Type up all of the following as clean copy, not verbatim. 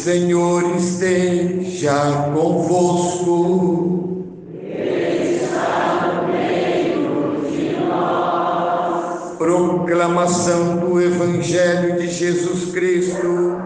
Senhor esteja convosco. Ele está no meio de nós. Proclamação do Evangelho de Jesus Cristo,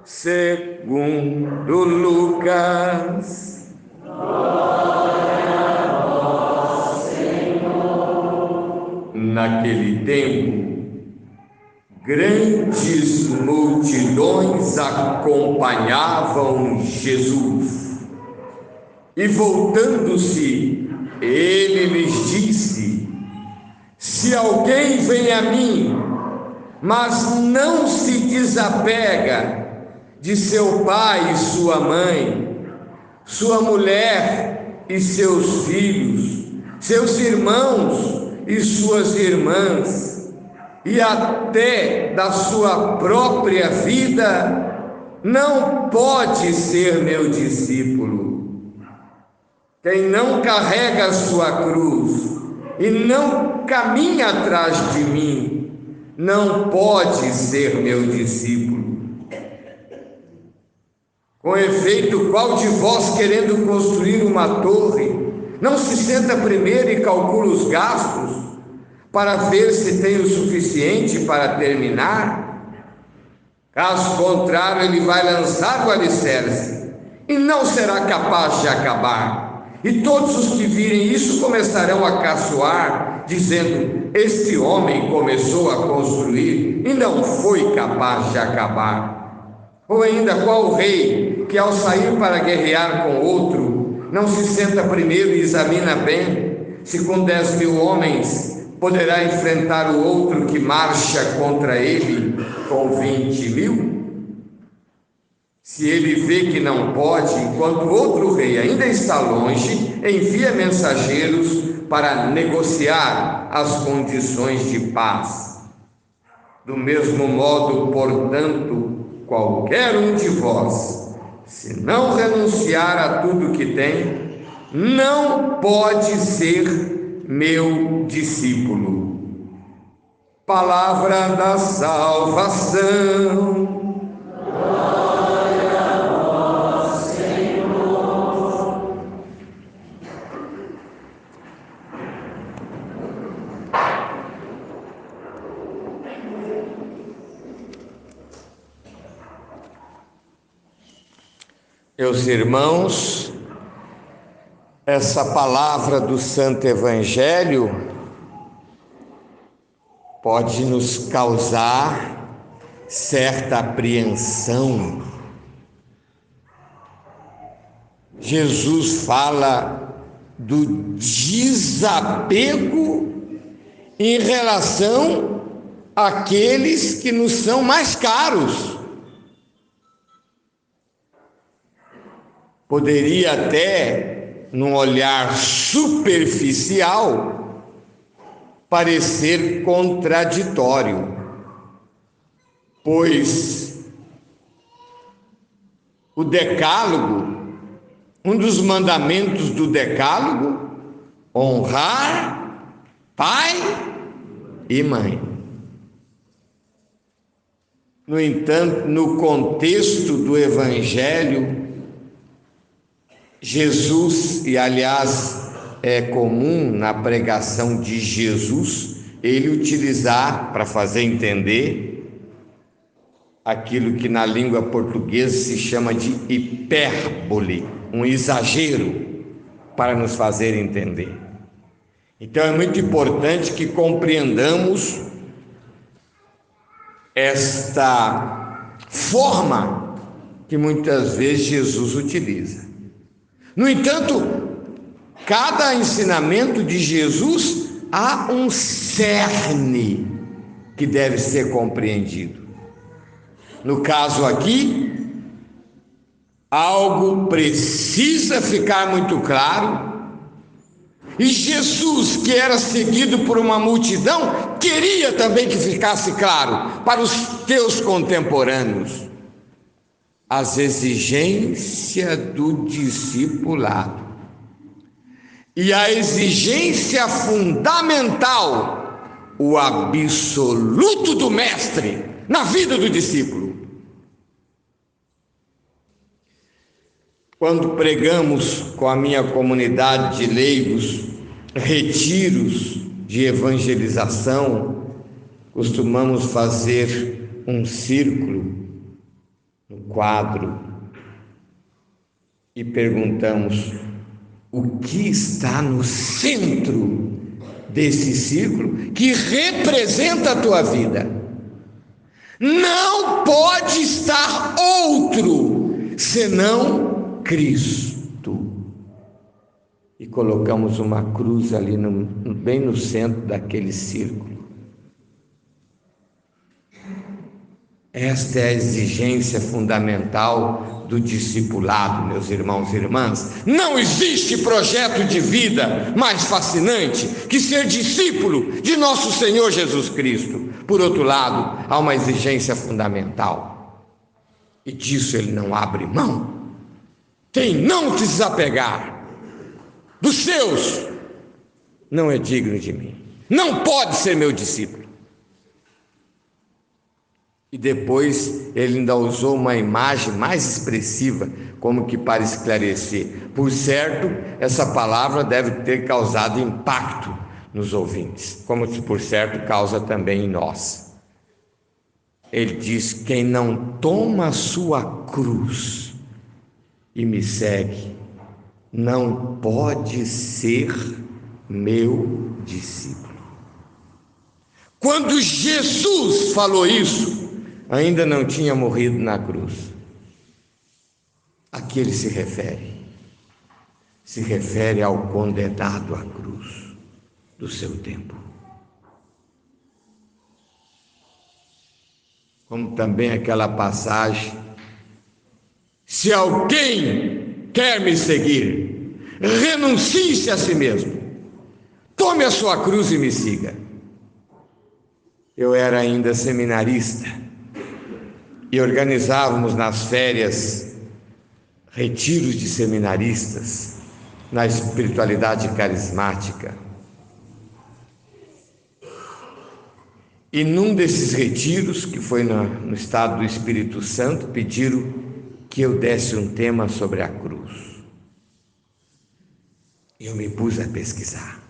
segundo Lucas. Glória a vós, Senhor. Naquele tempo, grandes multidões acompanhavam Jesus. E voltando-se, ele lhes disse: se alguém vem a mim, mas não se desapega de seu pai e sua mãe, sua mulher e seus filhos, seus irmãos e suas irmãs, e até da sua própria vida, não pode ser meu discípulo. Quem não carrega a sua cruz e não caminha atrás de mim, não pode ser meu discípulo. Com efeito, qual de vós, querendo construir uma torre, não se senta primeiro e calcula os gastos, para ver se tem o suficiente para terminar? Caso contrário, ele vai lançar o alicerce e não será capaz de acabar. E todos os que virem isso começarão a caçoar, dizendo: este homem começou a construir e não foi capaz de acabar. Ou ainda, qual rei que ao sair para guerrear com outro, não se senta primeiro e examina bem se com 10.000 homens poderá enfrentar o outro que marcha contra ele com 20.000? Se ele vê que não pode, enquanto o outro rei ainda está longe, envia mensageiros para negociar as condições de paz. Do mesmo modo, portanto, qualquer um de vós, se não renunciar a tudo que tem, não pode ser meu discípulo. Palavra da salvação. Glória a vós, Senhor. Meus irmãos, essa palavra do Santo Evangelho pode nos causar certa apreensão. Jesus fala do desapego em relação àqueles que nos são mais caros. Poderia até, num olhar superficial, parecer contraditório, pois o Decálogo, um dos mandamentos do Decálogo, honrar pai e mãe. No entanto, no contexto do Evangelho, Jesus, e aliás é comum na pregação de Jesus, ele utilizar, para fazer entender, aquilo que na língua portuguesa se chama de hipérbole, um exagero, para nos fazer entender. Então é muito importante que compreendamos esta forma que muitas vezes Jesus utiliza. No entanto, cada ensinamento de Jesus há um cerne que deve ser compreendido. No caso aqui, algo precisa ficar muito claro, e Jesus, que era seguido por uma multidão, queria também que ficasse claro para os teus contemporâneos as exigências do discipulado. E a exigência fundamental, o absoluto do mestre na vida do discípulo. Quando pregamos com a minha comunidade de leigos, retiros de evangelização, costumamos fazer um círculo no quadro e perguntamos: o que está no centro desse círculo que representa a tua vida? Não pode estar outro senão Cristo. E colocamos uma cruz ali bem no centro daquele círculo. Esta é a exigência fundamental do discipulado, meus irmãos e irmãs. Não existe projeto de vida mais fascinante que ser discípulo de nosso Senhor Jesus Cristo. Por outro lado, há uma exigência fundamental, e disso ele não abre mão. Quem não se desapegar dos seus não é digno de mim, não pode ser meu discípulo. E depois ele ainda usou uma imagem mais expressiva, como que para esclarecer. Por certo, essa palavra deve ter causado impacto nos ouvintes, como por certo causa também em nós. Ele diz: quem não toma a sua cruz e me segue, não pode ser meu discípulo. Quando Jesus falou isso, ainda não tinha morrido na cruz. A que ele se refere? Se refere ao condenado à cruz do seu tempo. Como também aquela passagem: se alguém quer me seguir, renuncie-se a si mesmo, tome a sua cruz e me siga. Eu era ainda seminarista e organizávamos nas férias retiros de seminaristas na espiritualidade carismática. E num desses retiros, que foi no estado do Espírito Santo, pediram que eu desse um tema sobre a cruz. E eu me pus a pesquisar.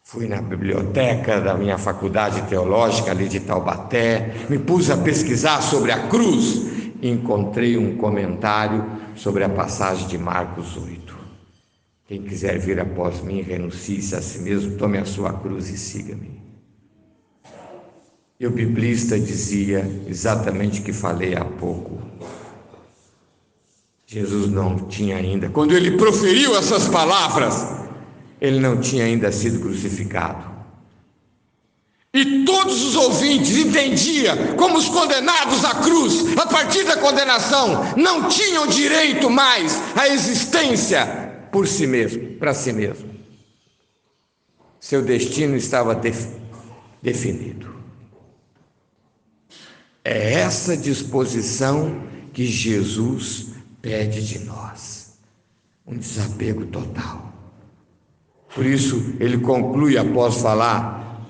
Fui na biblioteca da minha faculdade teológica ali de Taubaté, me pus a pesquisar sobre a cruz e encontrei um comentário sobre a passagem de Marcos 8. Quem quiser vir após mim, renuncie-se a si mesmo, tome a sua cruz e siga-me. E o biblista dizia exatamente o que falei há pouco. Jesus não tinha ainda, quando ele proferiu essas palavras, ele não tinha ainda sido crucificado. E todos os ouvintes entendiam como os condenados à cruz, a partir da condenação, não tinham direito mais à existência por si mesmo, para si mesmo. Seu destino estava definido. É essa disposição que Jesus pede de nós, um desapego total. Por isso, ele conclui, após falar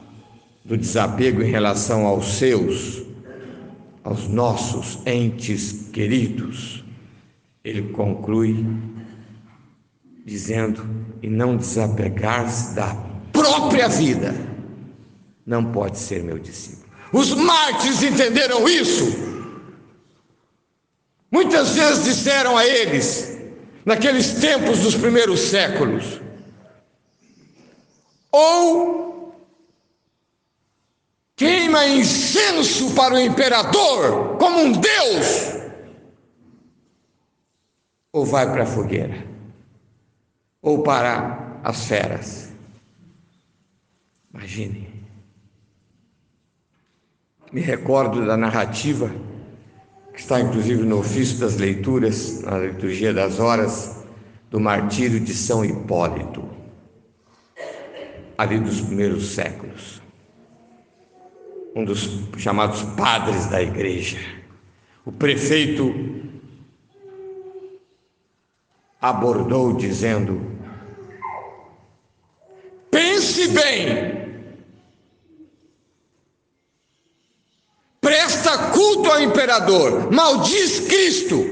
do desapego em relação aos seus, aos nossos entes queridos, ele conclui dizendo: e não desapegar-se da própria vida, não pode ser meu discípulo. Os mártires entenderam isso. Muitas vezes disseram a eles, naqueles tempos dos primeiros séculos: ou queima incenso para o imperador como um deus, ou vai para a fogueira, ou para as feras. Imagine. Me recordo da narrativa, que está inclusive no ofício das leituras, na liturgia das horas, do martírio de São Hipólito, ali dos primeiros séculos. Um dos chamados padres da igreja. O prefeito abordou dizendo: pense bem, presta culto ao imperador, maldiz Cristo,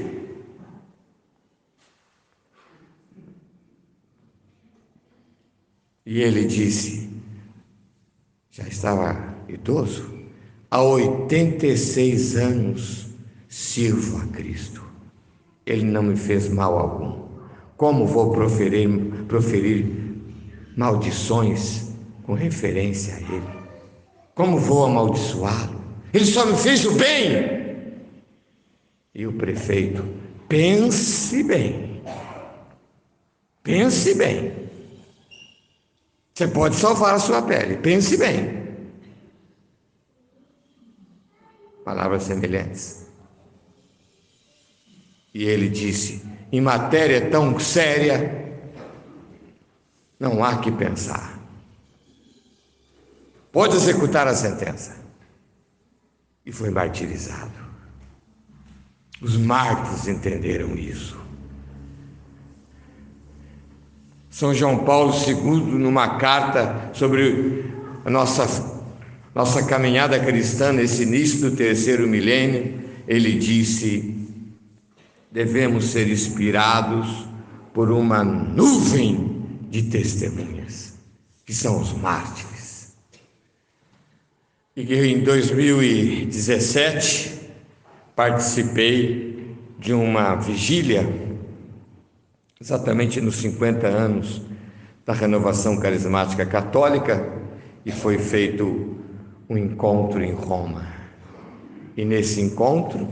E ele disse, já estava idoso, há 86 anos sirvo a Cristo. Ele não me fez mal algum. Como vou proferir maldições com referência a ele? Como vou amaldiçoá-lo? Ele só me fez o bem. E o prefeito, pense bem. Pense bem. Você pode salvar a sua pele. Pense bem. Palavras semelhantes. E ele disse, em matéria tão séria, não há que pensar. Pode executar a sentença. E foi martirizado. Os mártires entenderam isso. São João Paulo II, numa carta sobre a nossa caminhada cristã nesse início do terceiro milênio, ele disse, devemos ser inspirados por uma nuvem de testemunhas, que são os mártires. E que em 2017 participei de uma vigília, exatamente nos 50 anos da Renovação Carismática Católica, e foi feito um encontro em Roma. E nesse encontro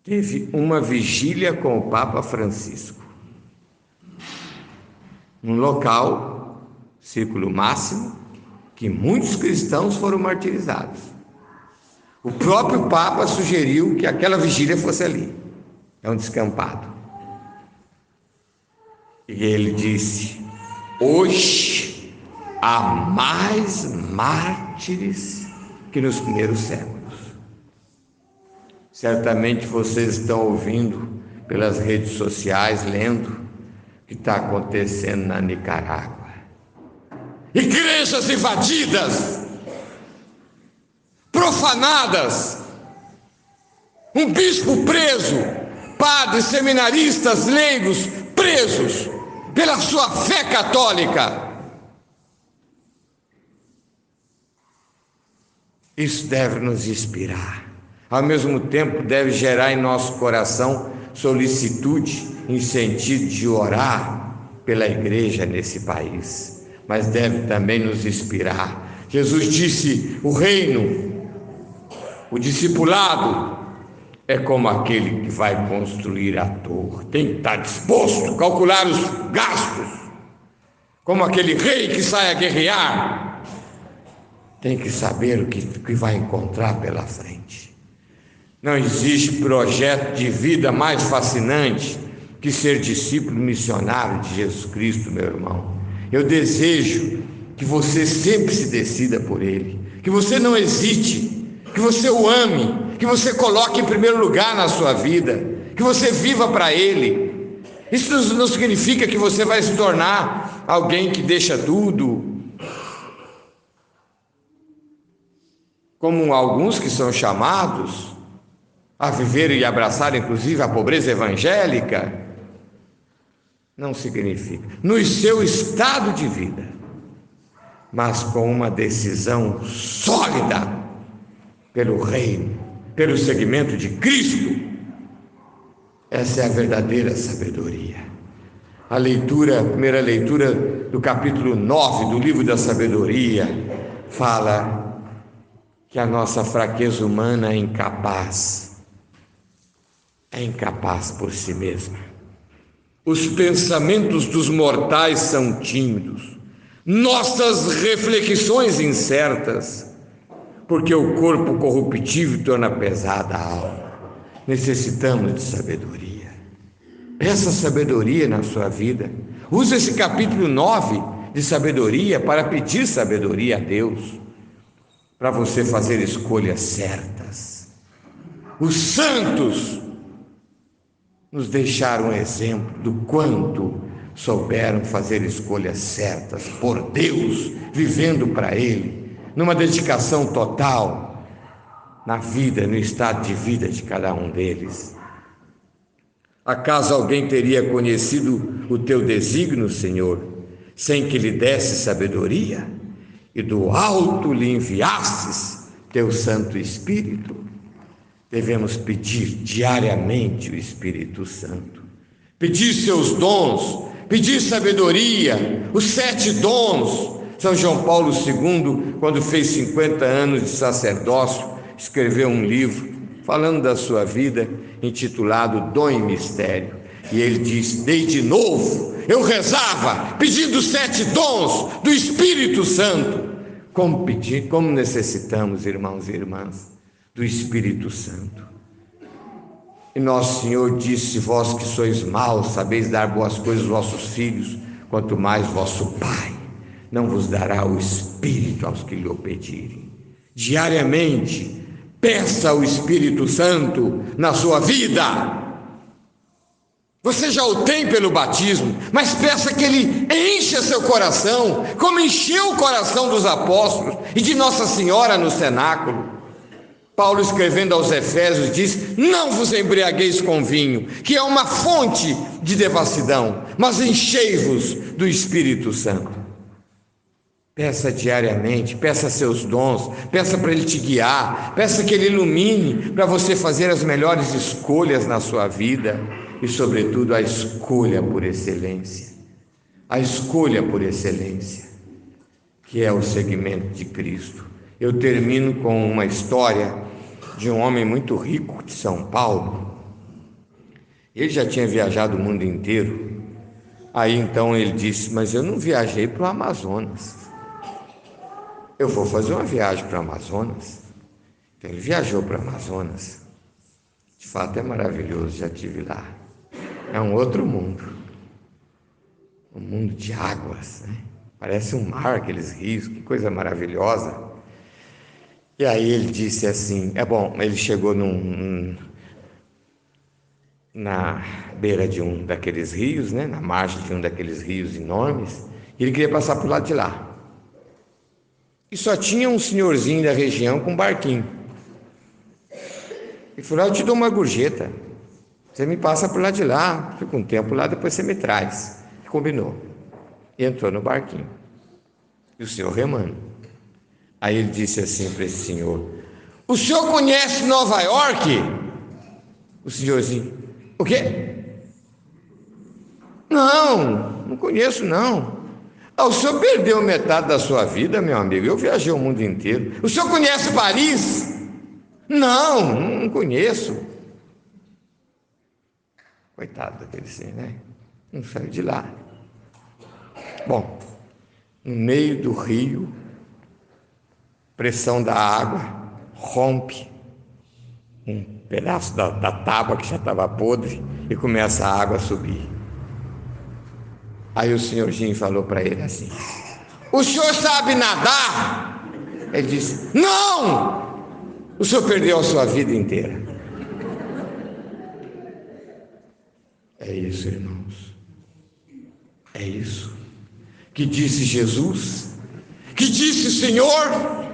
teve uma vigília com o Papa Francisco. Um local, círculo máximo, que muitos cristãos foram martirizados. O próprio Papa sugeriu que aquela vigília fosse ali. É um descampado. E ele disse, hoje há mais mártires que nos primeiros séculos. Certamente vocês estão ouvindo pelas redes sociais, lendo o que está acontecendo na Nicarágua. Igrejas invadidas, profanadas, um bispo preso, padres, seminaristas, leigos presos pela sua fé católica. Isso deve nos inspirar. Ao mesmo tempo, deve gerar em nosso coração solicitude em sentido de orar pela igreja nesse país. Mas deve também nos inspirar. Jesus disse, o reino, o discipulado, é como aquele que vai construir a torre. Tem que estar disposto a calcular os gastos. Como aquele rei que sai a guerrear. Tem que saber o que vai encontrar pela frente. Não existe projeto de vida mais fascinante que ser discípulo missionário de Jesus Cristo, meu irmão. Eu desejo que você sempre se decida por Ele. Que você não hesite. Que você o ame. Que você coloque em primeiro lugar na sua vida, que você viva para Ele. Isso não significa que você vai se tornar alguém que deixa tudo, como alguns que são chamados a viver e abraçar inclusive a pobreza evangélica. Não significa, no seu estado de vida, mas com uma decisão sólida pelo reino, pelo seguimento de Cristo. Essa é a verdadeira sabedoria. A primeira leitura do capítulo 9 do livro da sabedoria fala que a nossa fraqueza humana é incapaz por si mesma. Os pensamentos dos mortais são tímidos, nossas reflexões incertas, porque o corpo corruptível torna pesada a alma. Necessitamos de sabedoria. Peça sabedoria na sua vida. Use esse capítulo 9 de sabedoria para pedir sabedoria a Deus, para você fazer escolhas certas. Os santos nos deixaram um exemplo do quanto souberam fazer escolhas certas por Deus, vivendo para Ele, numa dedicação total na vida, no estado de vida de cada um deles. Acaso alguém teria conhecido o teu desígnio, Senhor, sem que lhe desse sabedoria? E do alto lhe enviastes teu Santo Espírito? Devemos pedir diariamente o Espírito Santo, pedir seus dons, pedir sabedoria, os 7 dons. São João Paulo II, quando fez 50 anos de sacerdócio, escreveu um livro falando da sua vida, intitulado Dom e Mistério. E ele diz: desde novo eu rezava pedindo os 7 dons do Espírito Santo. Como necessitamos, irmãos e irmãs, do Espírito Santo. E nosso Senhor disse: vós que sois maus, sabeis dar boas coisas aos vossos filhos, quanto mais vosso Pai não vos dará o Espírito aos que lhe o pedirem. Diariamente, peça o Espírito Santo na sua vida. Você já o tem pelo batismo, mas peça que ele encha seu coração, como encheu o coração dos apóstolos e de Nossa Senhora no cenáculo. Paulo, escrevendo aos Efésios, diz: não vos embriagueis com vinho, que é uma fonte de devassidão, mas enchei-vos do Espírito Santo. Peça diariamente, peça seus dons, peça para ele te guiar, peça que ele ilumine para você fazer as melhores escolhas na sua vida e, sobretudo, a escolha por excelência. A escolha por excelência, que é o seguimento de Cristo. Eu termino com uma história de um homem muito rico de São Paulo. Ele já tinha viajado o mundo inteiro. Aí então ele disse: mas eu não viajei para o Amazonas. Eu vou fazer uma viagem para o Amazonas. Então ele viajou para o Amazonas. De fato é maravilhoso, já estive lá. É um outro mundo. Um mundo de águas, né? Parece um mar, aqueles rios, que coisa maravilhosa. E aí ele disse assim, ele chegou na beira de um daqueles rios, né? Na margem de um daqueles rios enormes, e ele queria passar por lado de lá. E só tinha um senhorzinho da região com um barquinho. Ele falou: eu te dou uma gorjeta, você me passa por lá de lá, fica um tempo lá, depois você me traz. E combinou. E entrou no barquinho. E o senhor remando. Aí ele disse assim para esse senhor: o senhor conhece Nova York? O senhorzinho: o quê? Não conheço não. O senhor perdeu metade da sua vida, meu amigo. Eu viajei o mundo inteiro. O senhor conhece Paris? Não conheço. Coitado daquele senhor, né? Não saiu de lá. Bom, no meio do rio, pressão da água rompe um pedaço da tábua que já estava podre e começa a água a subir. Aí o senhorzinho falou para ele assim: o senhor sabe nadar? Ele disse: não! O senhor perdeu a sua vida inteira. É isso, irmãos. É isso que disse Jesus, que disse o Senhor,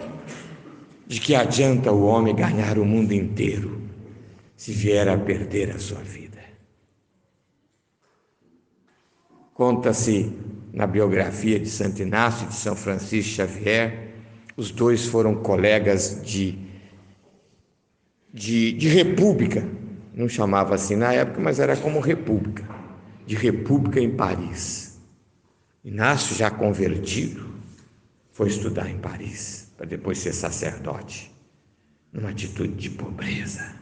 de que adianta o homem ganhar o mundo inteiro se vier a perder a sua vida. Conta-se na biografia de Santo Inácio e de São Francisco Xavier, os dois foram colegas de república, não chamava assim na época, mas era como república, de república em Paris. Inácio, já convertido, foi estudar em Paris, para depois ser sacerdote, numa atitude de pobreza.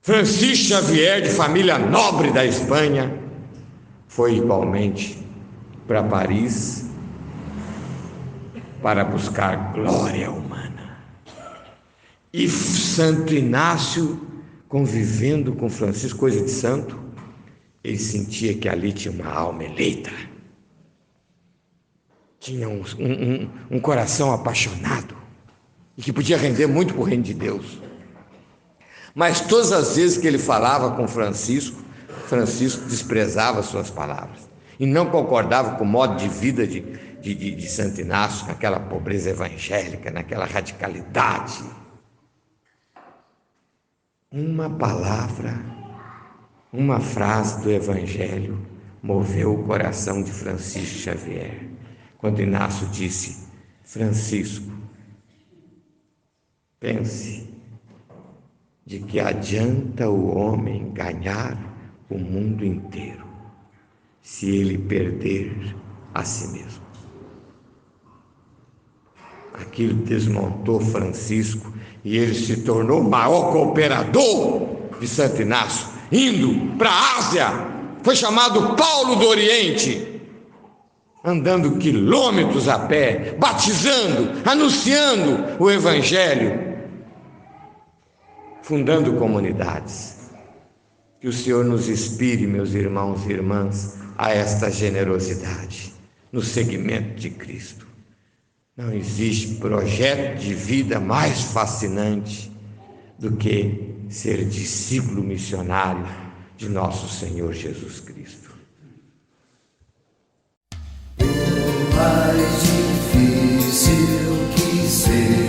Francisco Xavier, de família nobre da Espanha, foi igualmente para Paris para buscar glória humana. E Santo Inácio, convivendo com Francisco, coisa de santo, ele sentia que ali tinha uma alma eleita, tinha um coração apaixonado e que podia render muito para o reino de Deus. Mas todas as vezes que ele falava com Francisco desprezava suas palavras e não concordava com o modo de vida de Santo Inácio, naquela pobreza evangélica, naquela radicalidade. Uma palavra Uma frase do Evangelho moveu o coração de Francisco Xavier, quando Inácio disse: Francisco, pense, de que adianta o homem ganhar o mundo inteiro, se ele perder a si mesmo. Aquilo desmontou Francisco e ele se tornou o maior cooperador de Santo Inácio, indo para a Ásia. Foi chamado Paulo do Oriente, andando quilômetros a pé, batizando, anunciando o Evangelho, fundando comunidades. Que o Senhor nos inspire, meus irmãos e irmãs, a esta generosidade no seguimento de Cristo. Não existe projeto de vida mais fascinante do que ser discípulo missionário de nosso Senhor Jesus Cristo. O mais difícil que ser